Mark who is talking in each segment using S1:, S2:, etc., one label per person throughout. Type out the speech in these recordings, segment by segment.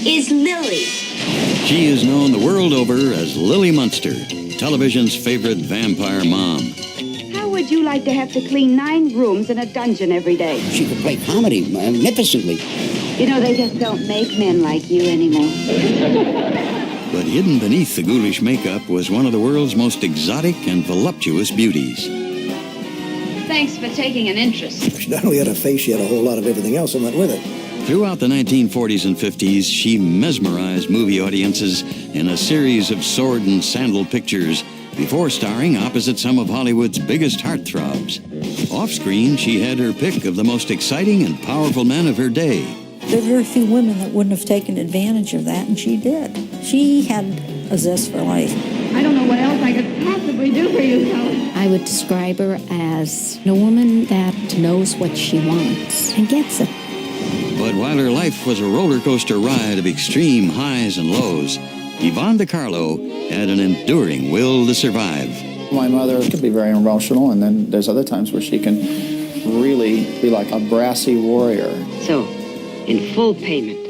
S1: is Lily.
S2: She is known the world over as Lily Munster, television's favorite vampire mom.
S3: How would you like to have to clean 9 rooms in a dungeon every day?
S4: She could play comedy magnificently.
S3: You know, they just don't make men like you anymore.
S2: But hidden beneath the ghoulish makeup was one of the world's most exotic and voluptuous beauties.
S1: Thanks for taking an interest.
S5: She not only had a face, she had a whole lot of everything else that went with it.
S2: Throughout the 1940s and 50s, she mesmerized movie audiences in a series of sword and sandal pictures before starring opposite some of Hollywood's biggest heartthrobs. Off-screen, she had her pick of the most exciting and powerful men of her day.
S6: There are very few women that wouldn't have taken advantage of that, and she did. She had a zest for life.
S3: I don't know what else I could possibly do for you, Helen.
S7: I would describe her as a woman that knows what she wants and gets it.
S2: But while her life was a roller coaster ride of extreme highs and lows, Yvonne De Carlo had an enduring will to survive.
S8: My mother could be very emotional, and then there's other times where she can really be like a brassy warrior.
S1: So, in full payment.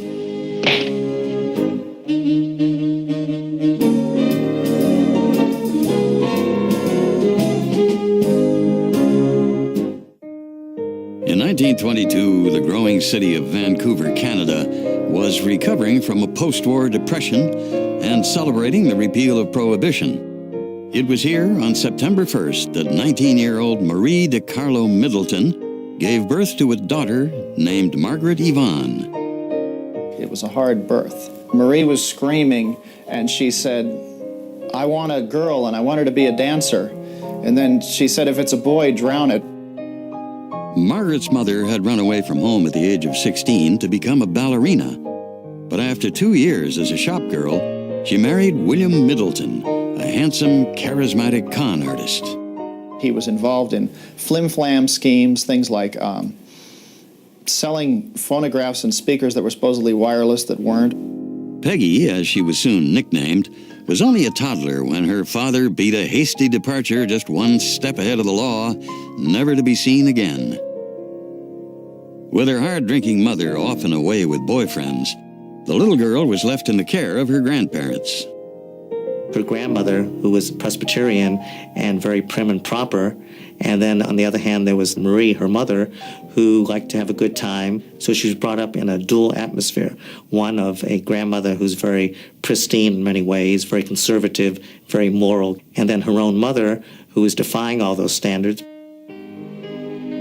S2: In 1922, the growing city of Vancouver, Canada, was recovering from a post-war depression and celebrating the repeal of Prohibition. It was here on September 1st that 19-year-old Marie De Carlo Middleton gave birth to a daughter named Margaret Yvonne.
S8: It was a hard birth. Marie was screaming, and she said, "I want a girl, and I want her to be a dancer." And then she said, "If it's a boy, drown it."
S2: Margaret's mother had run away from home at the age of 16 to become a ballerina. But after 2 years as a shop girl, she married William Middleton, a handsome, charismatic con artist.
S8: He was involved in flim-flam schemes, things like selling phonographs and speakers that were supposedly wireless that weren't.
S2: Peggy, as she was soon nicknamed, was only a toddler when her father beat a hasty departure just one step ahead of the law, never to be seen again. With her hard-drinking mother often away with boyfriends, the little girl was left in the care of her grandparents.
S9: Her grandmother, who was Presbyterian and very prim and proper, and then on the other hand there was Marie, her mother, who liked to have a good time. So she was brought up in a dual atmosphere, one of a grandmother who's very pristine in many ways, very conservative, very moral, and then her own mother, who was defying all those standards.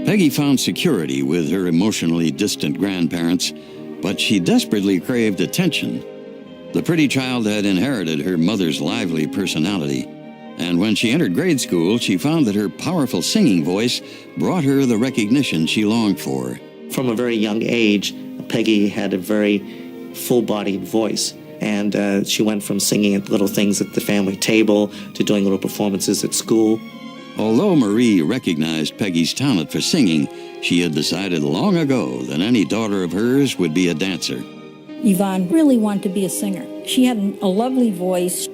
S2: Peggy found security with her emotionally distant grandparents, but she desperately craved attention. The pretty child had inherited her mother's lively personality, and when she entered grade school, she found that her powerful singing voice brought her the recognition she longed for.
S9: From a very young age, Peggy had a very full-bodied voice, and she went from singing at little things at the family table to doing little performances at school.
S2: Although Marie recognized Peggy's talent for singing, she had decided long ago that any daughter of hers would be a dancer.
S6: Yvonne really wanted to be a singer. She had a lovely voice,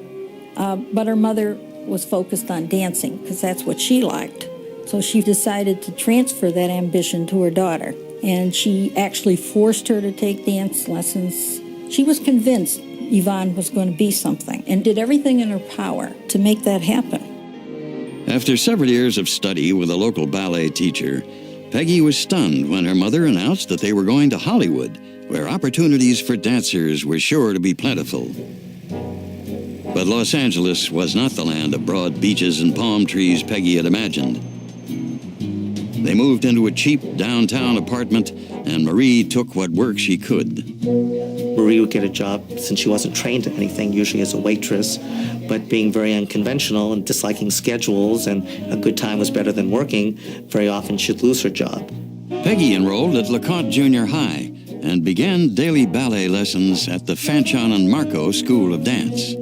S6: but her mother was focused on dancing because that's what she liked. So she decided to transfer that ambition to her daughter, and she actually forced her to take dance lessons. She was convinced Yvonne was going to be something and did everything in her power to make that happen.
S2: After several years of study with a local ballet teacher, Peggy was stunned when her mother announced that they were going to Hollywood, where opportunities for dancers were sure to be plentiful. But Los Angeles was not the land of broad beaches and palm trees Peggy had imagined. They moved into a cheap downtown apartment, and Marie took what work she could.
S9: Marie would get a job, since she wasn't trained in anything, usually as a waitress, but being very unconventional and disliking schedules, and a good time was better than working, very often she'd lose her job.
S2: Peggy enrolled at LeConte Junior High and began daily ballet lessons at the Fanchon and Marco School of Dance.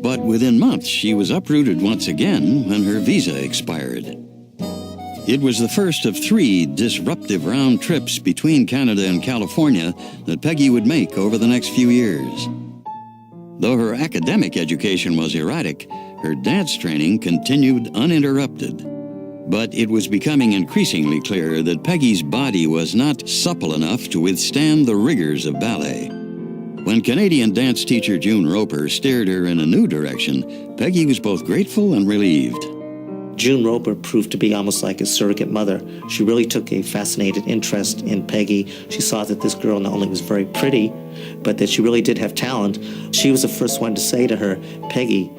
S2: But within months, she was uprooted once again when her visa expired. It was the first of 3 disruptive round trips between Canada and California that Peggy would make over the next few years. Though her academic education was erratic, her dance training continued uninterrupted. But it was becoming increasingly clear that Peggy's body was not supple enough to withstand the rigors of ballet. When Canadian dance teacher June Roper steered her in a new direction, Peggy was both grateful and relieved.
S9: June Roper proved to be almost like a surrogate mother. She really took a fascinated interest in Peggy. She saw that this girl not only was very pretty, but that she really did have talent. She was the first one to say to her, Peggy,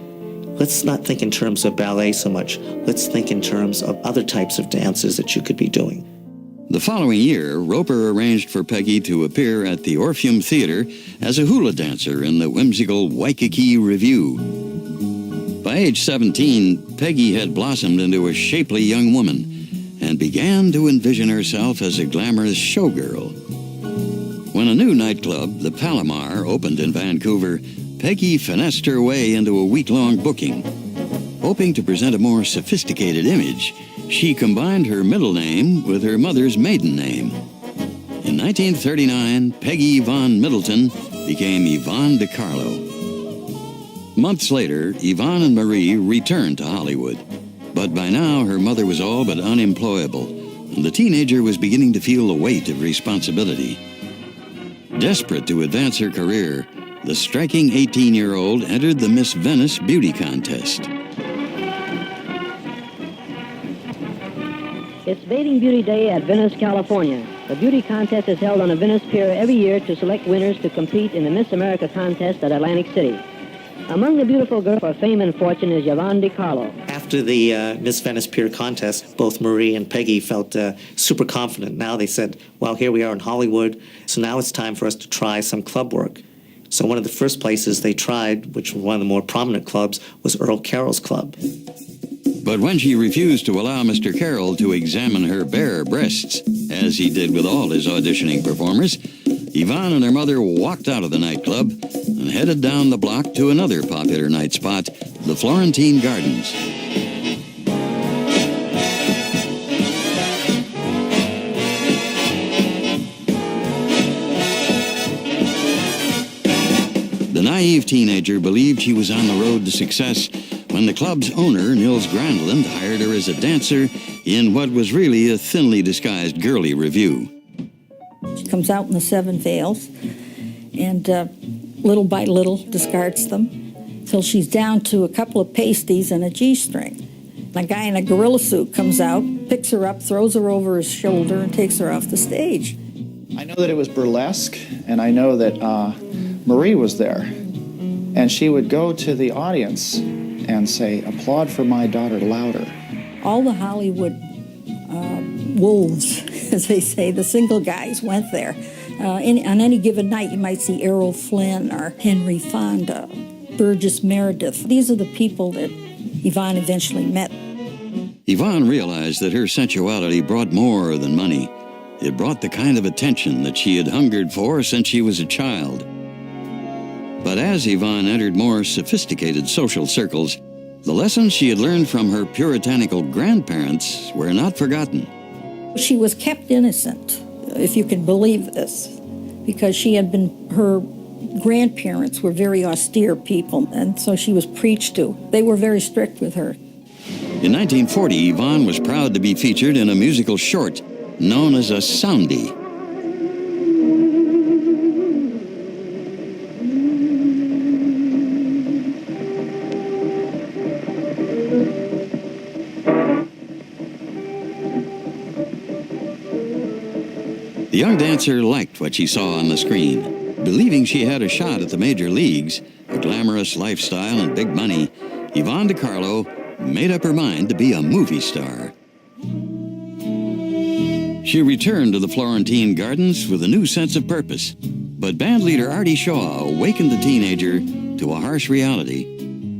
S9: let's not think in terms of ballet so much. Let's think in terms of other types of dances that you could be doing.
S2: The following year, Roper arranged for Peggy to appear at the Orpheum Theater as a hula dancer in the whimsical Waikiki Revue. By age 17, Peggy had blossomed into a shapely young woman and began to envision herself as a glamorous showgirl. When a new nightclub, the Palomar, opened in Vancouver, Peggy finessed her way into a week-long booking. Hoping to present a more sophisticated image, she combined her middle name with her mother's maiden name. In 1939, Peggy Yvonne Middleton became Yvonne De Carlo. Months later, Yvonne and Marie returned to Hollywood. But by now, her mother was all but unemployable, and the teenager was beginning to feel the weight of responsibility. Desperate to advance her career, the striking 18-year-old entered the Miss Venice beauty contest.
S10: It's Bathing Beauty Day at Venice, California. The beauty contest is held on a Venice pier every year to select winners to compete in the Miss America contest at Atlantic City. Among the beautiful girls for fame and fortune is Yvonne De Carlo.
S9: After the Miss Venice Pier contest, both Marie and Peggy felt super confident. Now they said, well, here we are in Hollywood, so now it's time for us to try some club work. So one of the first places they tried, which was one of the more prominent clubs, was Earl Carroll's club.
S2: But when she refused to allow Mr. Carroll to examine her bare breasts, as he did with all his auditioning performers, Yvonne and her mother walked out of the nightclub and headed down the block to another popular night spot, the Florentine Gardens. The naive teenager believed she was on the road to success when the club's owner, Nils Grandland, hired her as a dancer in what was really a thinly disguised girly revue.
S6: She comes out in the Seven Veils and little by little discards them till she's down to a couple of pasties and a G-string. A guy in a gorilla suit comes out, picks her up, throws her over his shoulder, and takes her off the stage.
S8: I know that it was burlesque, and I know that Marie was there. And she would go to the audience and say, applaud for my daughter louder.
S6: All the Hollywood wolves, as they say, the single guys went there. On any given night, you might see Errol Flynn or Henry Fonda, Burgess Meredith. These are the people that Yvonne eventually met.
S2: Yvonne realized that her sensuality brought more than money. It brought the kind of attention that she had hungered for since she was a child. But as Yvonne entered more sophisticated social circles, the lessons she had learned from her puritanical grandparents were not forgotten.
S6: She was kept innocent, if you can believe this, because her grandparents were very austere people, and so she was preached to. They were very strict with her.
S2: In 1940, Yvonne was proud to be featured in a musical short known as a soundie. The young dancer liked what she saw on the screen. Believing she had a shot at the major leagues, a glamorous lifestyle and big money, Yvonne De Carlo made up her mind to be a movie star. She returned to the Florentine Gardens with a new sense of purpose, but bandleader Artie Shaw awakened the teenager to a harsh reality.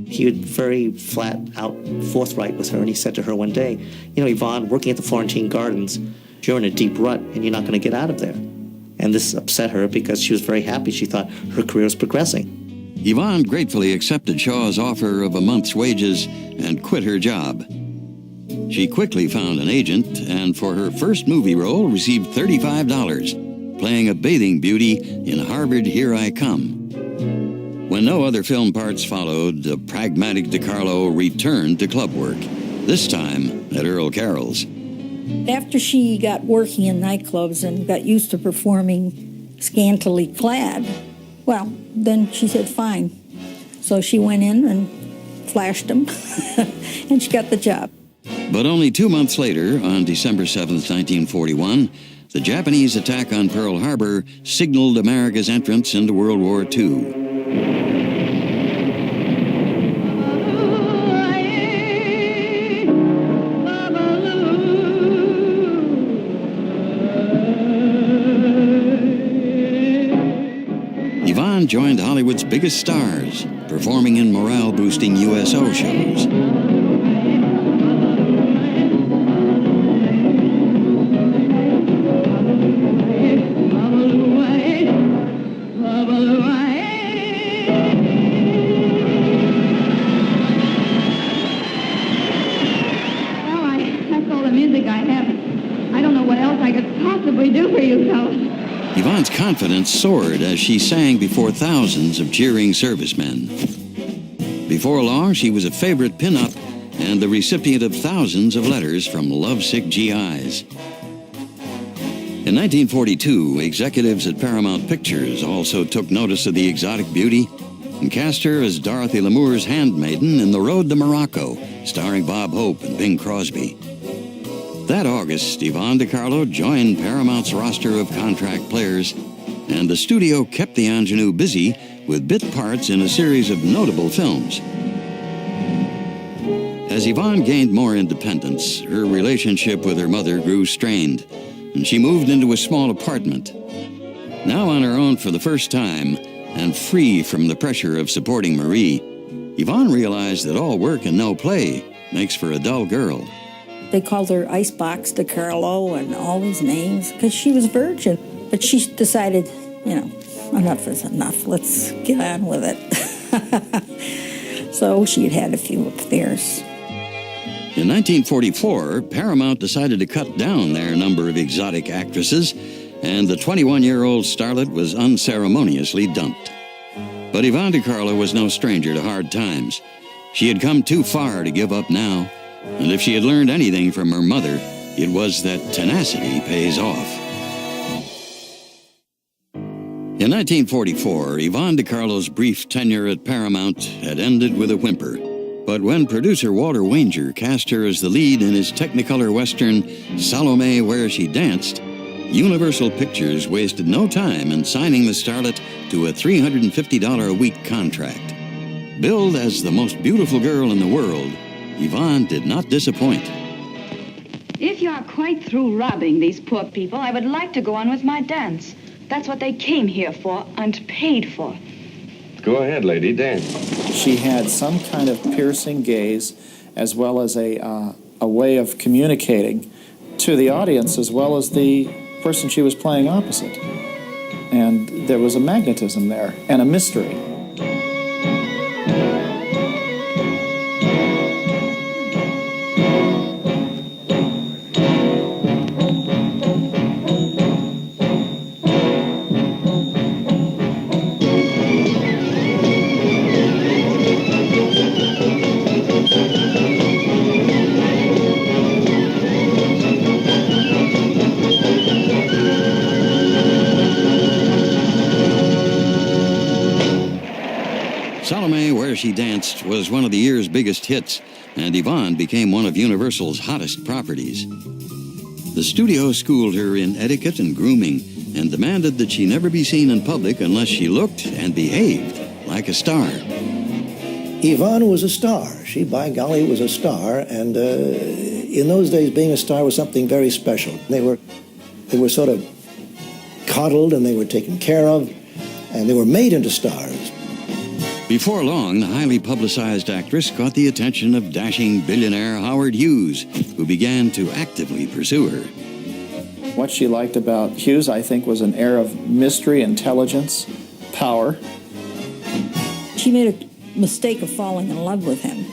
S9: He was very flat out, forthright with her, and he said to her one day, you know, Yvonne, working at the Florentine Gardens, you're in a deep rut and you're not going to get out of there. And this upset her because she was very happy. She thought her career was progressing.
S2: Yvonne gratefully accepted Shaw's offer of a month's wages and quit her job. She quickly found an agent and for her first movie role received $35, playing a bathing beauty in Harvard Here I Come. When no other film parts followed, the pragmatic De Carlo returned to club work, this time at Earl Carroll's.
S6: After she got working in nightclubs and got used to performing scantily clad, Well, then she said, fine. So she went in and flashed him, and she got the job.
S2: But only 2 months later, on December 7th, 1941, the Japanese attack on Pearl Harbor signaled America's entrance into World War II. Yvonne joined Hollywood's biggest stars, performing in morale-boosting USO shows.
S3: That's all the music I have. I don't know what else I could possibly do for you fellas.
S2: Yvonne's confidence soared as she sang before thousands of cheering servicemen. Before long, she was a favorite pinup and the recipient of thousands of letters from lovesick GIs. In 1942, executives at Paramount Pictures also took notice of the exotic beauty and cast her as Dorothy Lamour's handmaiden in The Road to Morocco, starring Bob Hope and Bing Crosby. That August, Yvonne De Carlo joined Paramount's roster of contract players, and the studio kept the ingenue busy with bit parts in a series of notable films. As Yvonne gained more independence, her relationship with her mother grew strained, and she moved into a small apartment. Now on her own for the first time, and free from the pressure of supporting Marie, Yvonne realized that all work and no play makes for a dull girl.
S6: They called her Icebox De Carlo and all these names because she was a virgin. But she decided, enough is enough. Let's get on with it. So she had a few affairs.
S2: In 1944, Paramount decided to cut down their number of exotic actresses, and the 21-year-old starlet was unceremoniously dumped. But Yvonne De Carlo was no stranger to hard times. She had come too far to give up now. And if she had learned anything from her mother, it was that tenacity pays off. In 1944, Yvonne De Carlo's brief tenure at Paramount had ended with a whimper. But when producer Walter Wanger cast her as the lead in his Technicolor Western Salome Where She Danced, Universal Pictures wasted no time in signing the starlet to a $350 a week contract. Billed as the most beautiful girl in the world, Yvonne did not disappoint.
S1: If you are quite through robbing these poor people, I would like to go on with my dance. That's what they came here for and paid for.
S11: Go ahead, lady, dance.
S8: She had some kind of piercing gaze, as well as a way of communicating to the audience, as well as the person she was playing opposite. And there was a magnetism there and a mystery.
S2: Salome Where She Danced was one of the year's biggest hits, and Yvonne became one of Universal's hottest properties. The studio schooled her in etiquette and grooming and demanded that she never be seen in public unless she looked and behaved like a star.
S5: Yvonne was a star. She, by golly, was a star, and in those days, being a star was something very special. They were sort of coddled, and they were taken care of, and they were made into stars.
S2: Before long, the highly publicized actress caught the attention of dashing billionaire Howard Hughes, who began to actively pursue her.
S8: What she liked about Hughes, I think, was an air of mystery, intelligence, power.
S6: She made a mistake of falling in love with him,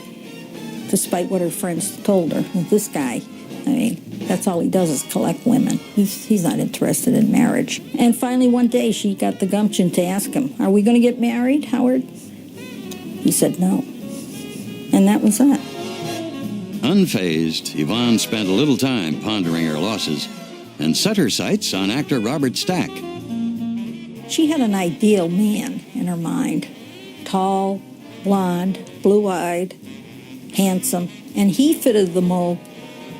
S6: despite what her friends told her. This guy, that's all he does is collect women. He's not interested in marriage. And finally, one day, she got the gumption to ask him, "Are we going to get married, Howard?" He said no. And that was that.
S2: Unfazed, Yvonne spent a little time pondering her losses and set her sights on actor Robert Stack.
S6: She had an ideal man in her mind. Tall, blonde, blue-eyed, handsome, and he fitted the mold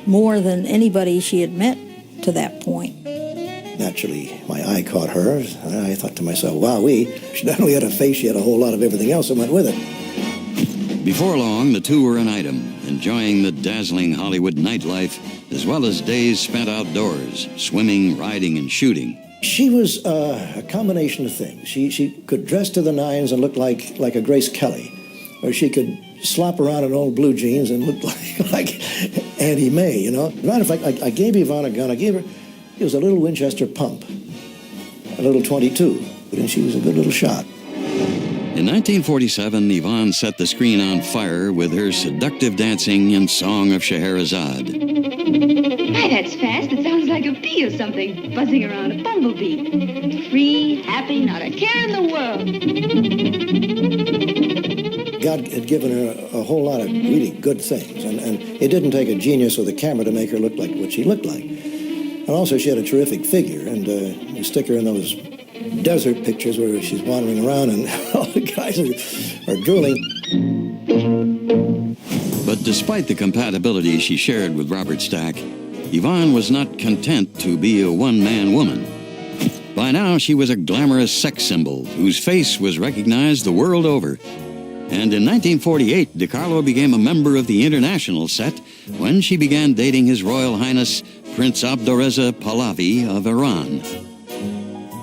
S6: more than anybody she had met to that point.
S5: Naturally, my eye caught hers, and I thought to myself, wowee, she not only had a face, she had a whole lot of everything else that went with it.
S2: Before long, the two were an item, enjoying the dazzling Hollywood nightlife, as well as days spent outdoors, swimming, riding, and shooting.
S5: She was a combination of things. She could dress to the nines and look like a Grace Kelly, or she could slop around in old blue jeans and look like Auntie May, you know. As a matter of fact, I gave Yvonne a gun. It was a little Winchester pump, a little .22, and she was a good little shot.
S2: In 1947, Yvonne set the screen on fire with her seductive dancing in Song of Scheherazade.
S3: My, that's fast. It sounds like a bee or something, buzzing around a bumblebee. Free, happy, not a care in the world.
S5: God had given her a whole lot of really good things, and it didn't take a genius with a camera to make her look like what she looked like. And also, she had a terrific figure, and you stick her in those desert pictures where she's wandering around and all the guys are drooling.
S2: But despite the compatibility she shared with Robert Stack, Yvonne was not content to be a one-man woman. By now, she was a glamorous sex symbol whose face was recognized the world over. And in 1948, De Carlo became a member of the international set when she began dating His Royal Highness Prince Abdoreza Pahlavi of Iran.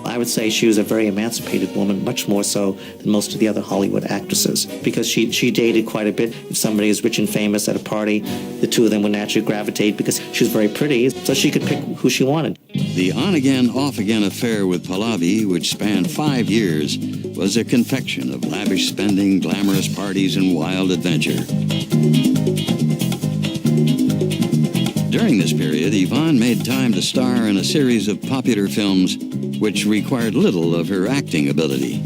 S9: I would say she was a very emancipated woman, much more so than most of the other Hollywood actresses, because she dated quite a bit. If somebody is rich and famous at a party, the two of them would naturally gravitate because she was very pretty, so she could pick who she wanted.
S2: The on-again, off-again affair with Pahlavi, which spanned 5 years, was a confection of lavish spending, glamorous parties, and wild adventure. During this period, Yvonne made time to star in a series of popular films which required little of her acting ability.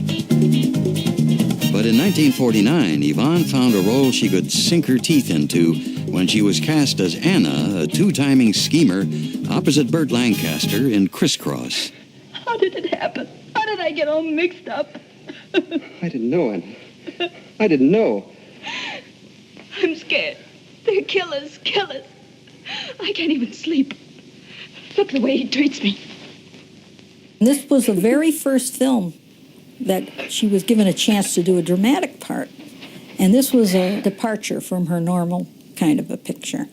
S2: But in 1949, Yvonne found a role she could sink her teeth into when she was cast as Anna, a two-timing schemer, opposite Burt Lancaster in Crisscross.
S3: How did it happen? How did I get all mixed up?
S11: I didn't know, Anna. I didn't know.
S3: I'm scared. They're killers. I can't even sleep. Look the way he treats me.
S6: This was the very first film that she was given a chance to do a dramatic part. And this was a departure from her normal kind of a picture.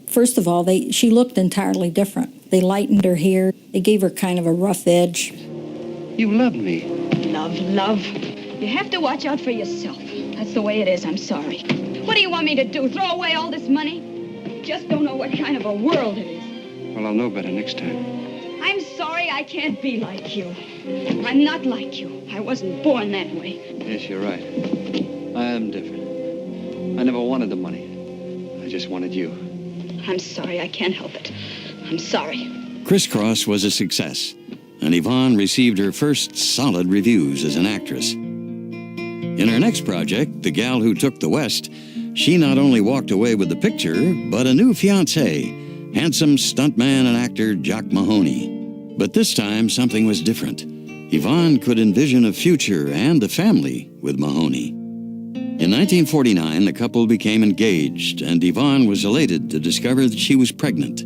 S6: First of all, she looked entirely different. They lightened her hair. They gave her kind of a rough edge.
S11: You loved me.
S1: Love. You have to watch out for yourself. That's the way it is, I'm sorry. What do you want me to do, throw away all this money? I just don't know what kind of a world it is.
S11: Well, I'll know better next time.
S1: I'm sorry I can't be like you. I'm not like you. I wasn't born that way.
S11: Yes, you're right. I am different. I never wanted the money. I just wanted you.
S1: I'm sorry. I can't help it. I'm sorry.
S2: Crisscross was a success, and Yvonne received her first solid reviews as an actress. In her next project, The Gal Who Took the West, she not only walked away with the picture, but a new fiancé, handsome stuntman and actor Jock Mahoney. But this time, something was different. Yvonne could envision a future and a family with Mahoney. In 1949, the couple became engaged, and Yvonne was elated to discover that she was pregnant.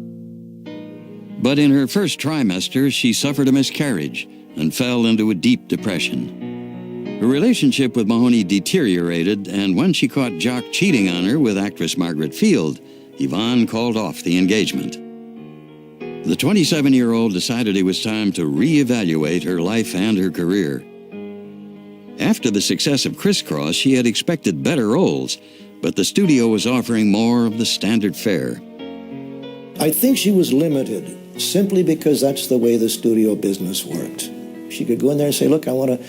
S2: But in her first trimester, she suffered a miscarriage and fell into a deep depression. Her relationship with Mahoney deteriorated, and when she caught Jock cheating on her with actress Margaret Field, Yvonne called off the engagement. The 27-year-old decided it was time to reevaluate her life and her career. After the success of Crisscross, she had expected better roles, but the studio was offering more of the standard fare.
S5: I think she was limited simply because that's the way the studio business worked. She could go in there and say, look, I want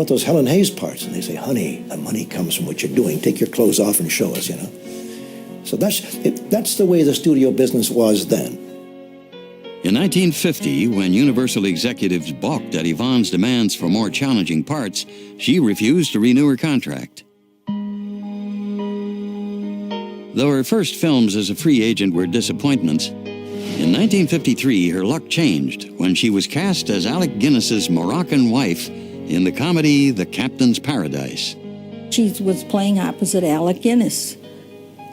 S5: those Helen Hayes parts. And they say, honey, the money comes from what you're doing. Take your clothes off and show us, you know. So that's the way the studio business was then.
S2: In 1950, when Universal executives balked at Yvonne's demands for more challenging parts, she refused to renew her contract. Though her first films as a free agent were disappointments, In 1953, her luck changed when she was cast as Alec Guinness's Moroccan wife in the comedy The Captain's Paradise.
S6: She was playing opposite Alec Guinness,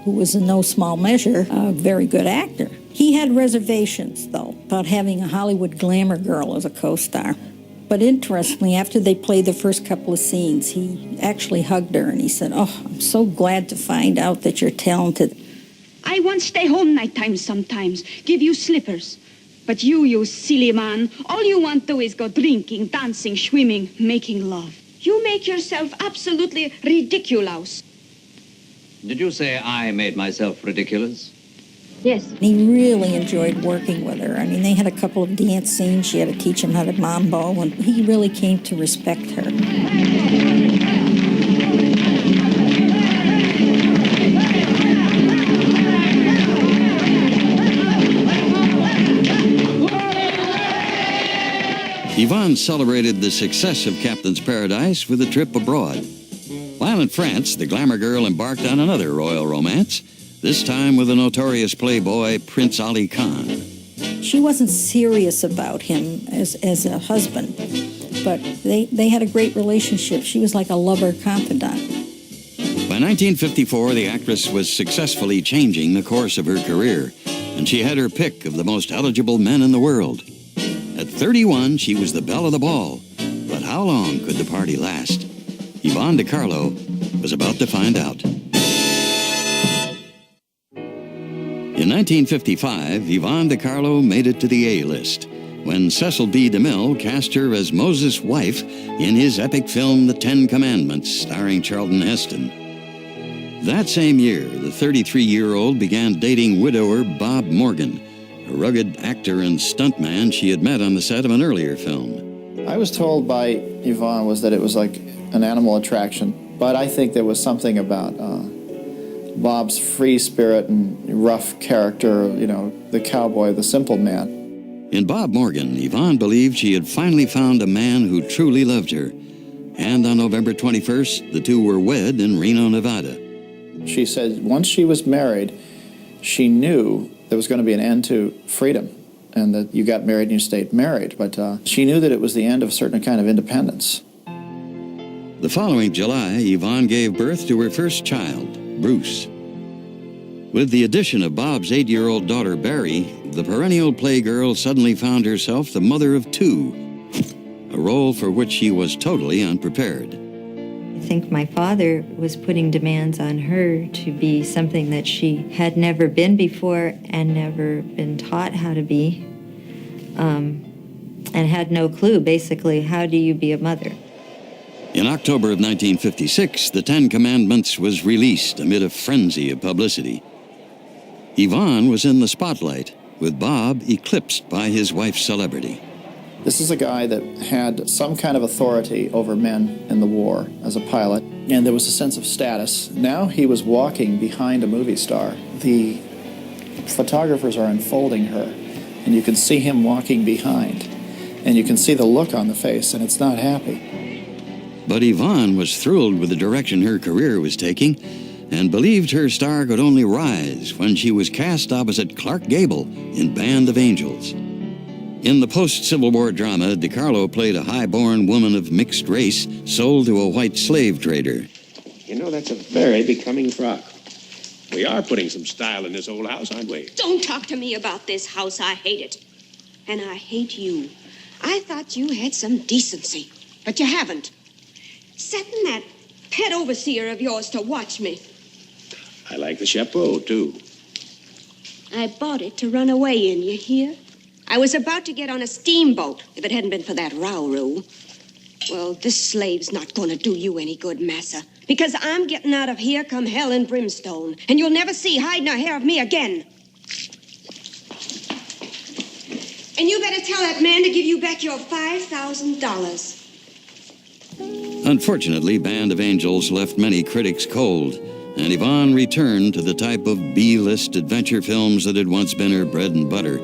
S6: who was in no small measure a very good actor. He had reservations, though, about having a Hollywood glamour girl as a co-star. But interestingly, after they played the first couple of scenes, he actually hugged her and he said, "Oh, I'm so glad to find out that you're talented."
S3: I want to stay home nighttime sometimes, give you slippers. But you silly man, all you want to do is go drinking, dancing, swimming, making love. You make yourself absolutely ridiculous.
S11: Did you say I made myself ridiculous?
S3: Yes.
S6: He really enjoyed working with her. I mean, they had a couple of dance scenes. She had to teach him how to mambo, and he really came to respect her.
S2: Yvonne celebrated the success of Captain's Paradise with a trip abroad. While in France, the glamour girl embarked on another royal romance, this time with the notorious playboy Prince Ali Khan.
S6: She wasn't serious about him as a husband, but they had a great relationship. She was like a lover confidant.
S2: By 1954, the actress was successfully changing the course of her career, and she had her pick of the most eligible men in the world. At 31, she was the belle of the ball, but how long could the party last? Yvonne De Carlo was about to find out. In 1955, Yvonne De Carlo made it to the A-list when Cecil B. DeMille cast her as Moses' wife in his epic film The Ten Commandments, starring Charlton Heston. That same year, the 33-year-old began dating widower Bob Morgan, a rugged actor and stuntman she had met on the set of an earlier film.
S8: I was told by Yvonne was that it was like an animal attraction, but I think there was something about Bob's free spirit and rough character, you know, the cowboy, the simple man.
S2: In Bob Morgan, Yvonne believed she had finally found a man who truly loved her. And on November 21st, the two were wed in Reno, Nevada.
S8: She said once she was married, she knew there was going to be an end to freedom and that you got married and you stayed married. But she knew that it was the end of a certain kind of independence.
S2: The following July, Yvonne gave birth to her first child, Bruce. With the addition of Bob's 8-year-old daughter, Barry, the perennial playgirl suddenly found herself the mother of two, a role for which she was totally unprepared.
S12: I think my father was putting demands on her to be something that she had never been before and never been taught how to be, and had no clue, basically, how do you be a mother?
S2: In October of 1956, The Ten Commandments was released amid a frenzy of publicity. Yvonne was in the spotlight, with Bob eclipsed by his wife's celebrity.
S8: This is a guy that had some kind of authority over men in the war as a pilot, and there was a sense of status. Now he was walking behind a movie star. The photographers are unfolding her, and you can see him walking behind, and you can see the look on the face, and it's not happy.
S2: But Yvonne was thrilled with the direction her career was taking and believed her star could only rise when she was cast opposite Clark Gable in Band of Angels. In the post-Civil War drama, De Carlo played a high-born woman of mixed race sold to a white slave trader.
S13: You know, that's a very becoming frock. We are putting some style in this old house, aren't we?
S3: Don't talk to me about this house. I hate it. And I hate you. I thought you had some decency, but you haven't. Setting that pet overseer of yours to watch me.
S13: I like the chapeau, too.
S3: I bought it to run away in, you hear? I was about to get on a steamboat if it hadn't been for that Rauru. Well, this slave's not going to do you any good, massa, because I'm getting out of here come hell and brimstone, and you'll never see hide nor hair of me again. And you better tell that man to give you back your $5,000.
S2: Unfortunately, Band of Angels left many critics cold, and Yvonne returned to the type of B-list adventure films that had once been her bread and butter.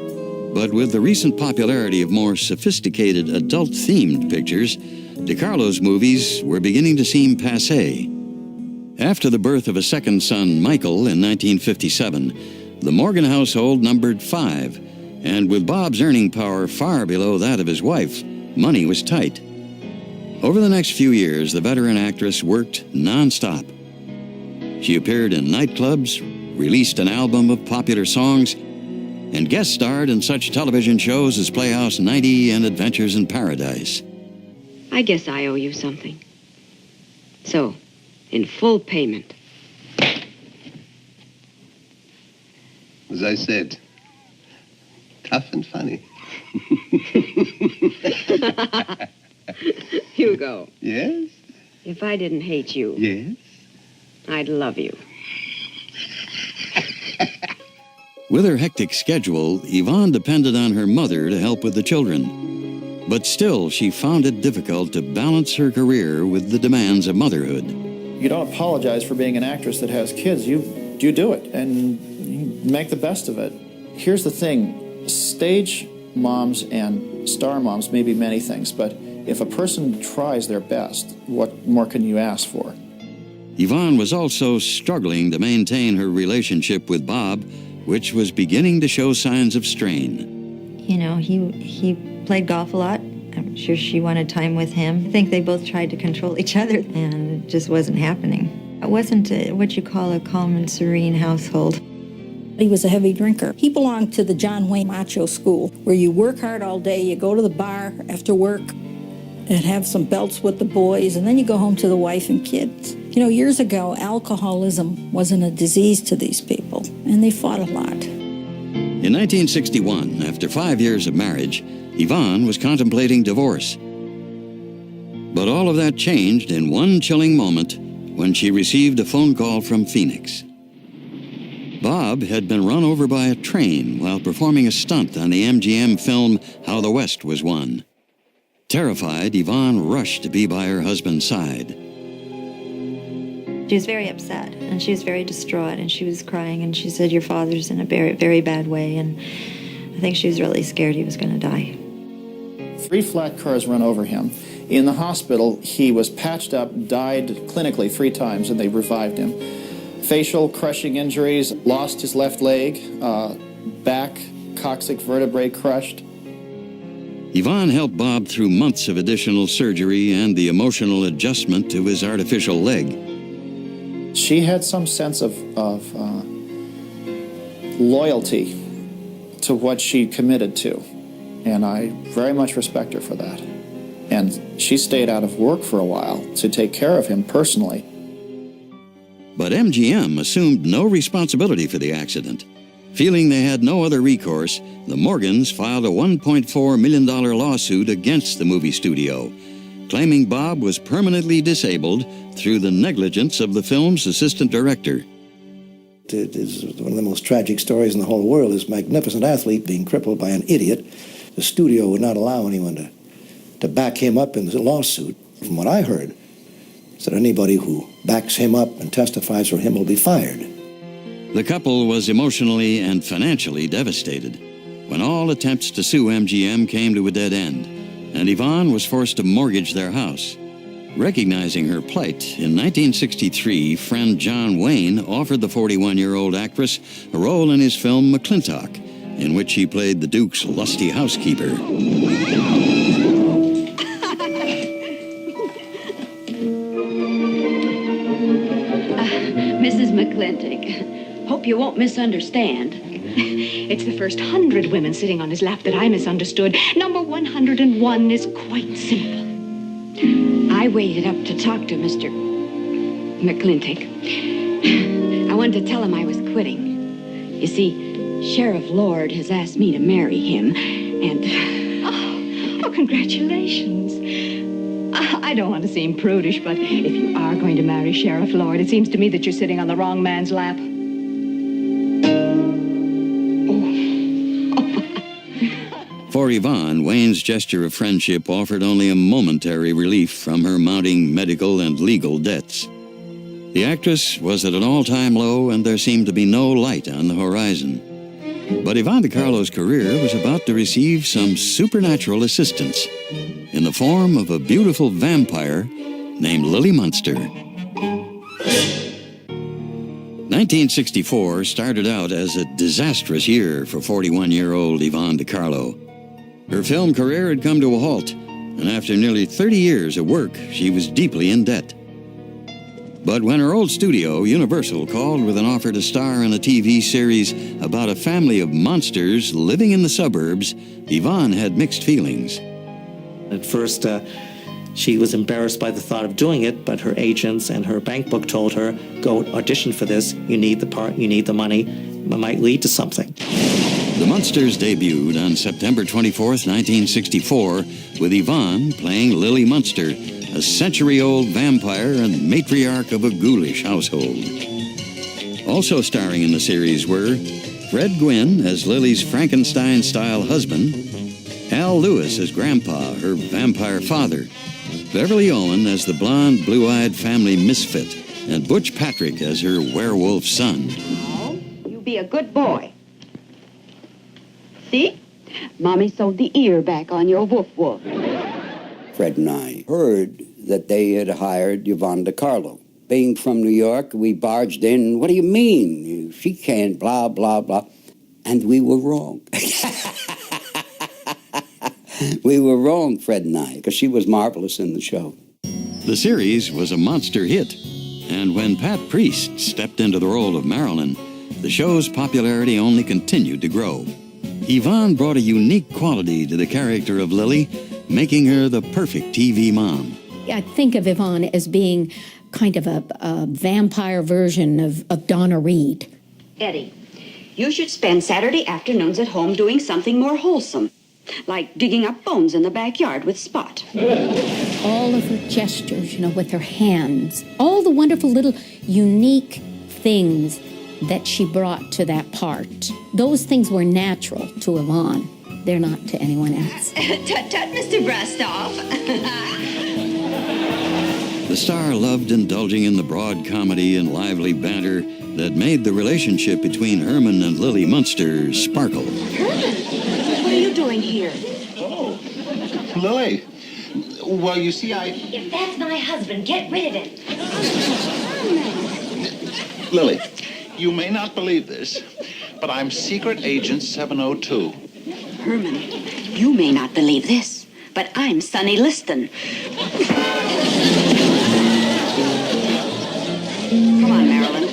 S2: But with the recent popularity of more sophisticated adult-themed pictures, De Carlo's movies were beginning to seem passé. After the birth of a second son, Michael, in 1957, the Morgan household numbered 5, And with Bob's earning power far below that of his wife, money was tight. Over the next few years, the veteran actress worked nonstop. She appeared in nightclubs, released an album of popular songs, and guest starred in such television shows as Playhouse 90 and Adventures in Paradise.
S14: I guess I owe you something. So, in full payment.
S15: As I said, tough and funny.
S14: Hugo.
S15: Yes?
S14: If I didn't hate you,
S15: Yes?
S14: I'd love you.
S2: With her hectic schedule, Yvonne depended on her mother to help with the children. But still, she found it difficult to balance her career with the demands of motherhood.
S8: You don't apologize for being an actress that has kids. You do it, and you make the best of it. Here's the thing. Stage moms and star moms may be many things, but if a person tries their best, what more can you ask for?
S2: Yvonne was also struggling to maintain her relationship with Bob, which was beginning to show signs of strain.
S12: You know, he played golf a lot. I'm sure she wanted time with him. I think they both tried to control each other, and it just wasn't happening. It wasn't what you call a calm and serene household.
S6: He was a heavy drinker. He belonged to the John Wayne macho school, where you work hard all day, you go to the bar after work, and have some belts with the boys, and then you go home to the wife and kids. You know, years ago, alcoholism wasn't a disease to these people, and they fought a lot.
S2: In 1961, after 5 years of marriage, Yvonne was contemplating divorce. But all of that changed in one chilling moment when she received a phone call from Phoenix. Bob had been run over by a train while performing a stunt on the MGM film How the West Was Won. Terrified, Yvonne rushed to be by her husband's side.
S12: She was very upset, and she was very distraught, and she was crying, and she said, "Your father's in a very, very bad way," and I think she was really scared he was going to die.
S8: 3 flat cars run over him. In the hospital, he was patched up, died clinically 3 times, and they revived him. Facial crushing injuries, lost his left leg, back, coccyx vertebrae crushed.
S2: Yvonne helped Bob through months of additional surgery and the emotional adjustment to his artificial leg.
S8: She had some sense of loyalty to what she committed to, and I very much respect her for that. And she stayed out of work for a while to take care of him personally.
S2: But MGM assumed no responsibility for the accident. Feeling they had no other recourse, the Morgans filed a $1.4 million lawsuit against the movie studio, claiming Bob was permanently disabled through the negligence of the film's assistant director.
S5: It is one of the most tragic stories in the whole world, this magnificent athlete being crippled by an idiot. The studio would not allow anyone to back him up in the lawsuit. From what I heard, that anybody who backs him up and testifies for him will be fired.
S2: The couple was emotionally and financially devastated when all attempts to sue MGM came to a dead end, and Yvonne was forced to mortgage their house. Recognizing her plight, in 1963, friend John Wayne offered the 41-year-old actress a role in his film McClintock, in which he played the Duke's lusty housekeeper.
S14: Mrs. McClintock, hope you won't misunderstand. It's the first 100 women sitting on his lap that I misunderstood. Number 101 is quite simple. I waited up to talk to Mr. McClintock. I wanted to tell him I was quitting. You see, Sheriff Lord has asked me to marry him, and... Oh, congratulations. I don't want to seem prudish, but if you are going to marry Sheriff Lord, it seems to me that you're sitting on the wrong man's lap.
S2: For Yvonne, Wayne's gesture of friendship offered only a momentary relief from her mounting medical and legal debts. The actress was at an all-time low, and there seemed to be no light on the horizon. But Yvonne De Carlo's career was about to receive some supernatural assistance in the form of a beautiful vampire named Lily Munster. 1964 started out as a disastrous year for 41-year-old Yvonne De Carlo. Her film career had come to a halt, and after nearly 30 years of work, she was deeply in debt. But when her old studio, Universal, called with an offer to star in a TV series about a family of monsters living in the suburbs, Yvonne had mixed feelings.
S9: At first, she was embarrassed by the thought of doing it, but her agents and her bank book told her, go audition for this, you need the part, you need the money, it might lead to something.
S2: The Munsters debuted on September 24th, 1964, with Yvonne playing Lily Munster, a century-old vampire and matriarch of a ghoulish household. Also starring in the series were Fred Gwynne as Lily's Frankenstein-style husband, Al Lewis as Grandpa, her vampire father, Beverly Owen as the blonde, blue-eyed family misfit, and Butch Patrick as her werewolf son.
S16: Oh, you be a good boy. See? Mommy sewed the ear back on your woof-woof.
S4: Fred and I heard that they had hired Yvonne De Carlo. Being from New York, we barged in. What do you mean? She can't, blah, blah, blah. And we were wrong. We were wrong, Fred and I, because she was marvelous in the show.
S2: The series was a monster hit, and when Pat Priest stepped into the role of Marilyn, the show's popularity only continued to grow. Yvonne brought a unique quality to the character of Lily, making her the perfect TV mom.
S7: I think of Yvonne as being kind of a vampire version of Donna Reed.
S16: Eddie, you should spend Saturday afternoons at home doing something more wholesome, like digging up bones in the backyard with Spot.
S7: All of her gestures, with her hands, all the wonderful little unique things that she brought to that part. Those things were natural to Yvonne. They're not to anyone else.
S16: Tut-tut, Mr. Brastoff.
S2: The star loved indulging in the broad comedy and lively banter that made the relationship between Herman and Lily Munster sparkle.
S16: Herman, what are you doing here?
S17: Oh, Lily. Well, you see,
S18: If that's my husband, get rid of him.
S17: Lily, you may not believe this, but I'm Secret Agent 702.
S16: Herman, you may not believe this, but I'm Sonny Liston. Come on, Marilyn.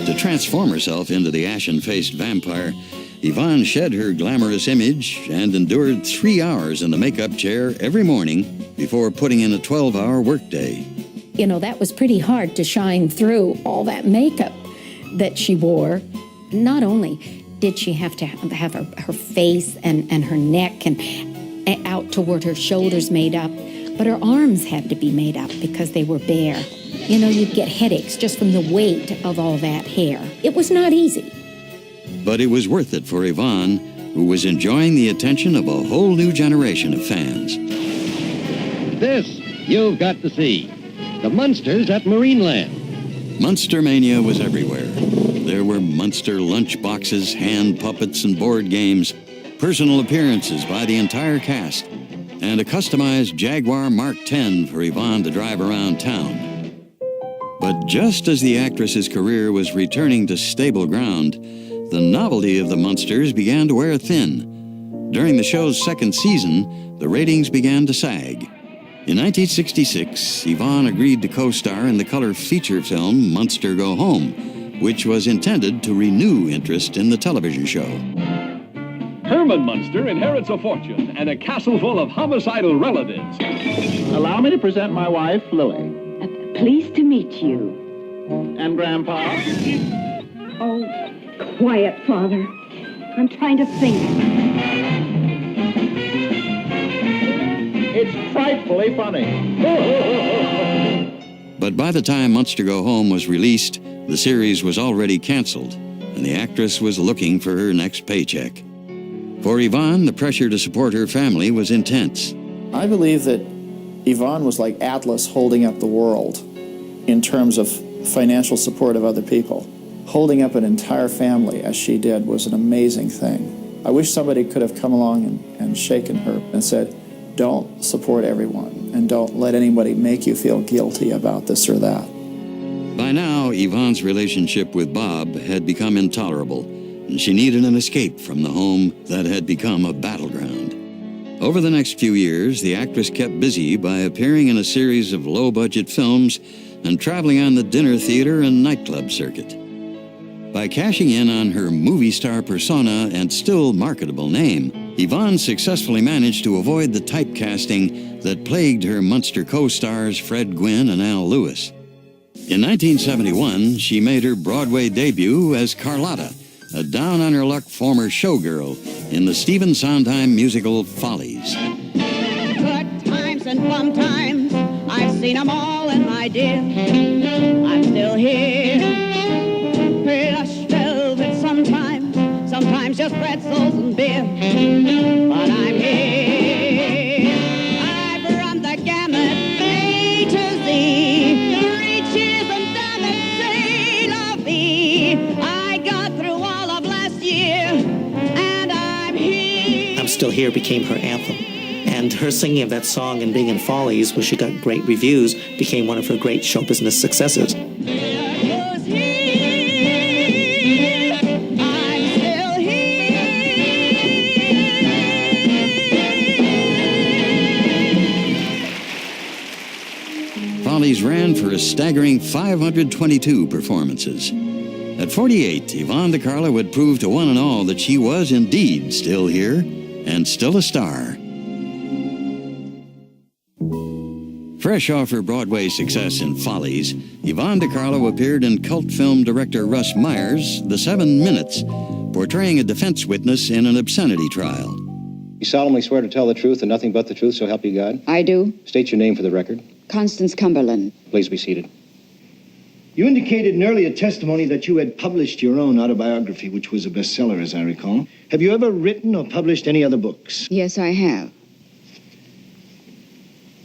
S2: To transform herself into the ashen-faced vampire, Yvonne shed her glamorous image and endured 3 hours in the makeup chair every morning before putting in a 12-hour workday.
S7: That was pretty hard to shine through all that makeup that she wore. Not only did she have to have her face and her neck and out toward her shoulders made up, but her arms had to be made up because they were bare. You'd get headaches just from the weight of all that hair. It was not easy.
S2: But it was worth it for Yvonne, who was enjoying the attention of a whole new generation of fans.
S19: This you've got to see. The Munsters at Marineland.
S2: Munster mania was everywhere. There were Munster lunch boxes, hand puppets, and board games, personal appearances by the entire cast, and a customized Jaguar Mark X for Yvonne to drive around town. But just as the actress's career was returning to stable ground, the novelty of the Munsters began to wear thin. During the show's second season, the ratings began to sag. In 1966, Yvonne agreed to co-star in the color feature film Munster Go Home, which was intended to renew interest in the television show.
S20: Herman Munster inherits a fortune and a castle full of homicidal relatives.
S8: Allow me to present my wife, Lily.
S16: Pleased to meet you.
S8: And Grandpa?
S16: Oh, quiet, Father. I'm trying to think.
S8: It's frightfully funny.
S2: But by the time Munster Go Home was released, the series was already canceled, and the actress was looking for her next paycheck. For Yvonne, the pressure to support her family was intense.
S8: I believe that Yvonne was like Atlas holding up the world in terms of financial support of other people. Holding up an entire family as she did was an amazing thing. I wish somebody could have come along and shaken her and said, don't support everyone and don't let anybody make you feel guilty about this or that.
S2: By now, Yvonne's relationship with Bob had become intolerable, and she needed an escape from the home that had become a battleground. Over the next few years, the actress kept busy by appearing in a series of low-budget films and traveling on the dinner theater and nightclub circuit. By cashing in on her movie star persona and still marketable name, Yvonne successfully managed to avoid the typecasting that plagued her Munster co-stars Fred Gwynne and Al Lewis. In 1971, she made her Broadway debut as Carlotta, a down-on-her-luck former showgirl in the Stephen Sondheim musical Follies.
S21: Good times and fun times, I've seen them all, and my dear, I'm still here. Plush velvet sometimes just pretzels and beer, but I'm here. I've run the gamut, A to Z, 3 cheers and damn it, say la vie. I got through all of last year, and I'm here.
S9: I'm Still Here became her anthem. And her singing of that song and being in Follies, where she got great reviews, became one of her great show business successes.
S2: Follies ran for a staggering 522 performances. At 48, Yvonne De Carlo would prove to one and all that she was indeed still here and still a star. Fresh off her Broadway success in Follies, Yvonne De Carlo appeared in cult film director Russ Meyer's The 7 Minutes, portraying a defense witness in an obscenity trial.
S22: You solemnly swear to tell the truth and nothing but the truth, so help you God?
S16: I do.
S22: State your name for the record.
S16: Constance Cumberland.
S22: Please be seated.
S5: You indicated in earlier testimony that you had published your own autobiography, which was a bestseller, as I recall. Have you ever written or published any other books?
S16: Yes, I have.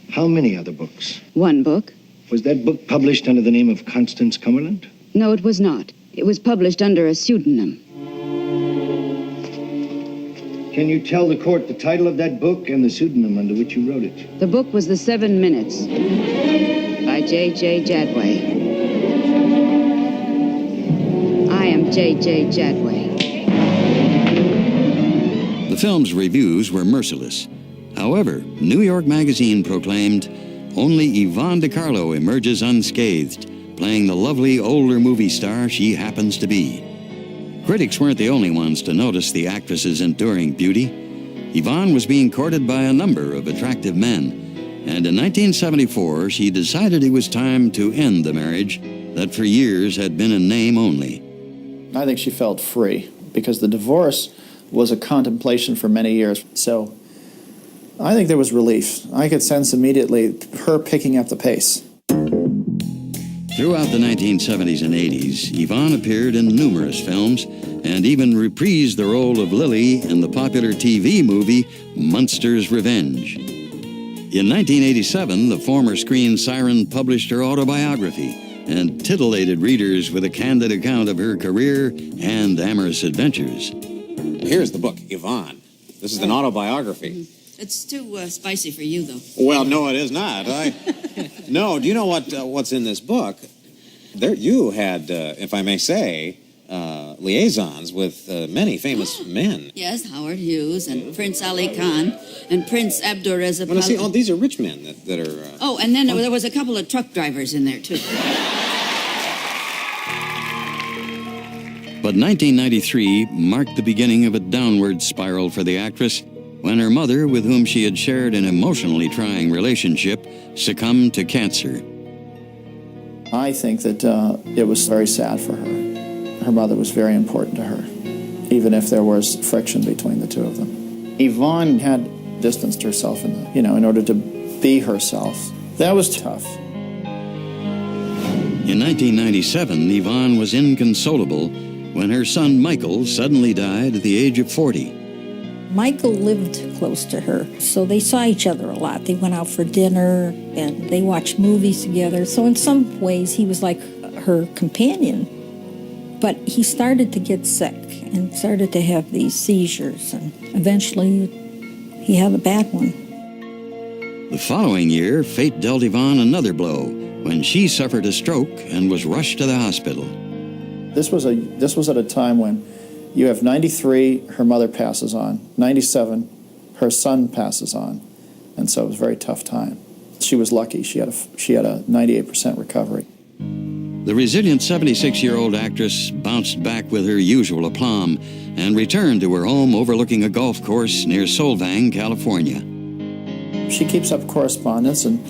S5: How many other books?
S16: 1 book.
S5: Was that book published under the name of Constance Cumberland?
S16: No, it was not. It was published under a pseudonym.
S5: Can you tell the court the title of that book and the pseudonym under which you wrote it?
S16: The book was The 7 Minutes by J.J. Jadway. I am J.J. Jadway.
S2: The film's reviews were merciless. However, New York Magazine proclaimed, "Only Yvonne De Carlo emerges unscathed, playing the lovely older movie star she happens to be." Critics weren't the only ones to notice the actress's enduring beauty. Yvonne was being courted by a number of attractive men, and in 1974 she decided it was time to end the marriage that for years had been in name only.
S8: I think she felt free because the divorce was a contemplation for many years. So I think there was relief. I could sense immediately her picking up the pace.
S2: Throughout the 1970s and 80s, Yvonne appeared in numerous films and even reprised the role of Lily in the popular TV movie Munster's Revenge. In 1987, the former screen siren published her autobiography and titillated readers with a candid account of her career and amorous adventures.
S23: Here's the book, Yvonne. This is an autobiography.
S24: It's too spicy for you, though.
S23: Well, no, it is not. No, do you know what's in this book? There, you had, if I may say, liaisons with many famous men.
S24: Yes, Howard Hughes and Prince Ali Khan and Prince Abdurreza
S23: Well, see, these are rich men that are...
S24: Oh, and then there was a couple of truck drivers in there, too.
S2: But 1993 marked the beginning of a downward spiral for the actress when her mother, with whom she had shared an emotionally trying relationship, succumbed to cancer.
S8: I think that it was very sad for her. Her mother was very important to her, even if there was friction between the two of them. Yvonne had distanced herself in order to be herself. That was tough.
S2: In 1997, Yvonne was inconsolable when her son Michael suddenly died at the age of 40.
S6: Michael lived close to her, so they saw each other a lot. They went out for dinner, and they watched movies together. So in some ways, he was like her companion. But he started to get sick and started to have these seizures, and eventually he had a bad one.
S2: The following year, fate dealt Yvonne another blow when she suffered a stroke and was rushed to the hospital.
S8: This was at a time when you have 93, her mother passes on, 97, her son passes on, and so it was a very tough time. She was lucky. She had a 98% recovery.
S2: The resilient 76-year-old actress bounced back with her usual aplomb and returned to her home overlooking a golf course near Solvang, California.
S8: She keeps up correspondence and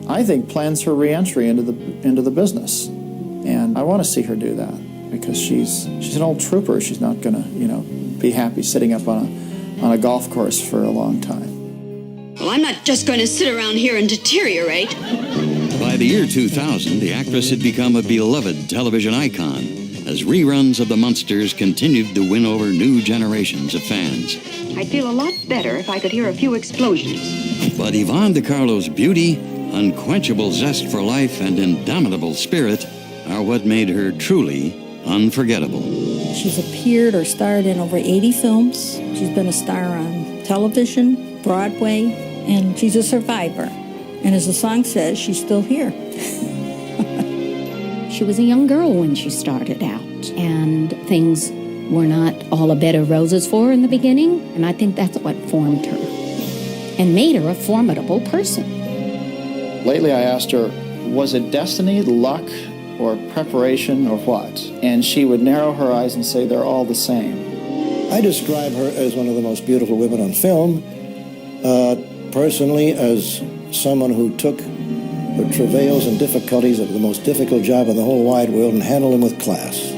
S8: I think plans her re-entry into the business. And I want to see her do that because she's an old trooper. She's not going to, be happy sitting up on a golf course for a long time.
S16: Well, I'm not just going to sit around here and deteriorate.
S2: By the year 2000, the actress had become a beloved television icon as reruns of The Munsters continued to win over new generations of fans.
S16: I'd feel a lot better if I could hear a few explosions.
S2: But Yvonne De Carlo's beauty, unquenchable zest for life, and indomitable spirit are what made her truly unforgettable.
S6: She's appeared or starred in over 80 films. She's been a star on television, Broadway, and she's a survivor. And as the song says, she's still here.
S7: She was a young girl when she started out, and things were not all a bed of roses for her in the beginning, and I think that's what formed her and made her a formidable person.
S8: Lately I asked her, was it destiny, luck, or preparation, or what? And she would narrow her eyes and say they're all the same.
S5: I describe her as one of the most beautiful women on film, personally as someone who took the travails and difficulties of the most difficult job in the whole wide world and handled them with class.